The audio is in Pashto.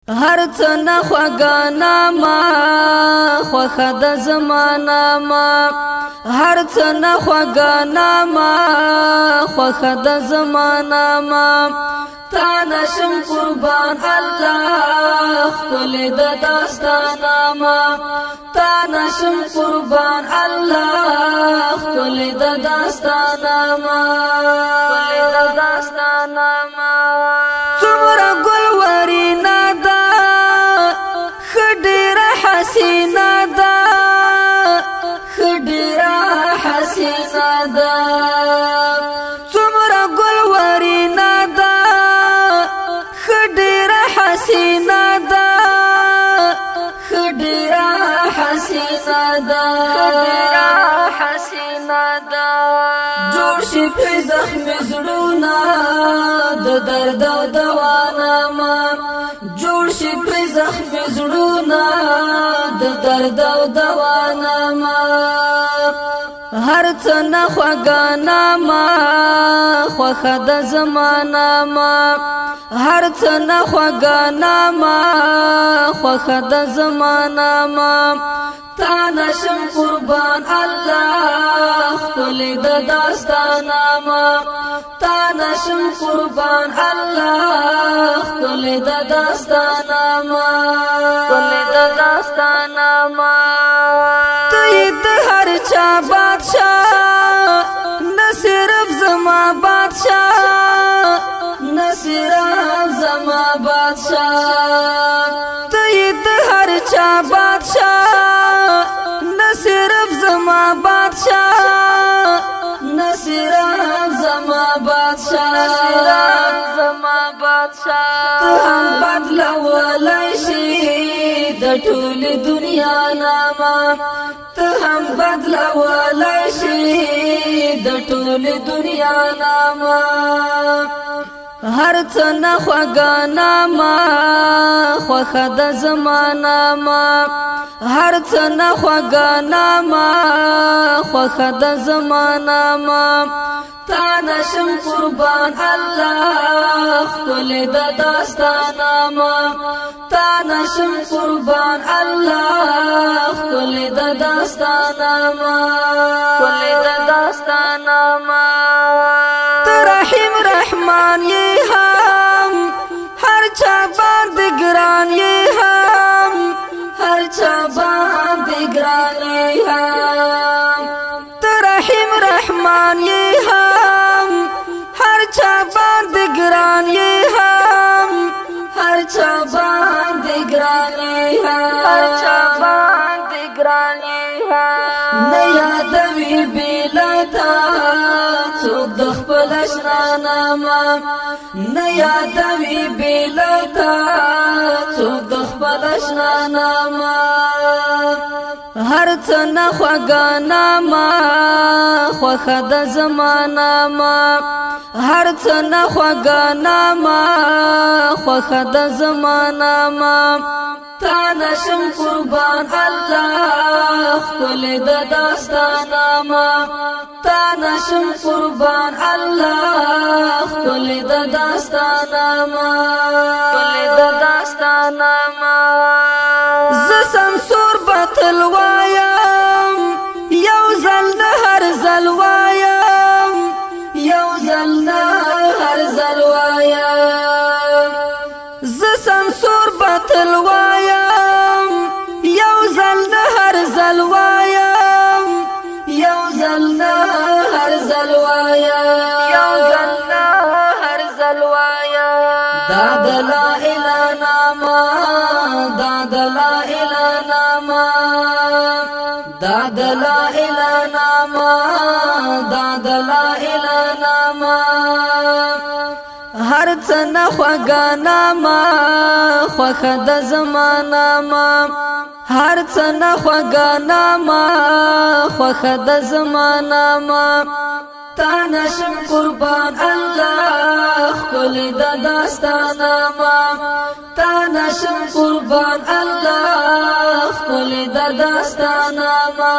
هر څه نه خوګانا ما خوخه د زمانہ ما هر څه نه خوګانا ما خوخه د زمانہ ما تا نشم قربان الله خپل د داستانا ما تا نشم قربان الله خپل د داستانا ما خپل د داستانا ما څومره ګل ورینا دا خډيره حسینا دا خډيره حسینا دا څومره ګل ورینا دا خډيره حسینا دا خډيره حسینا دا خډيره حسینا دا جوړ شي په زخم زړونه د درد او دوانا ما جوړ شي په زخم زړونه د درد او دوانا ما هر څه نه خوګانا ما خوخه د زمانہ ما هر څه نه خوګانا ما خوخه د زمانہ ما تا نشم قربان الله خپل د داستانا ما تا نشم قربان الله خپل د داستانا ما خپل د داستانا ما ته د هر چا بادشاہ نه صرف زما بادشاہ نه صرف زما بادشاہ ته د هر چا بادشاہ نه صرف زما بادشاہ نه صرف زما بادشاہ زما بادشاہ ته هم بدلولای شي د ټول دنیا نامه ته هم بدلولای شي د ټول دنیا نامه هر څه نه خوګانا ما خوخه د زمانہ ما هر څه نه خوګانا ما خوخه د زمانہ ما تا نشم قربان الله خپل د داستانا ما تا نشم قربان الله خپل د داستانا ما خپل د داستانا ما رحیم رحمان یہ ہم ہر چا باندې ګران یہ ہم ہر چا باندې ګران یہ ہم رحیم رحمان یہ ہم ہر چا باندې ګران یہ ہم ہر چا باندې ګران یہ ہم ہر چا باندې ګران یہ ہم نه یادوي بلتا څوک د خپل آشنا نامه نه یادوي بلتا څوک د خپل آشنا نامه هر څه نه خوګانا ما خوخه د زمانہ ما هر څه نه خوګانا ما خوخه د زمانہ ما تا نشم قربان الله خپل د داستانا ما تا نشم قربان الله خپل د داستانا ما خپل د داستانا ما ز سمسور بتل وایم یو زل د هر زل وایم یو زل د هر زل وایم ز سمسور بتل وایم یو زل د هر زل وایم یو زل د هر زل وایم یو زل د هر زل وایم دا د لا اله نامه دا د لا اله نامه دا د لا اله نامه دا د لا اله نامه هر څه نه خوګانا ما خوخه د زمانہ ما هر څه نه خوګانا ما خوخه د زمانہ ما تا نشم قربان الله خپل د داستانا ما تا نشم قربان الله خپل د داستانا ما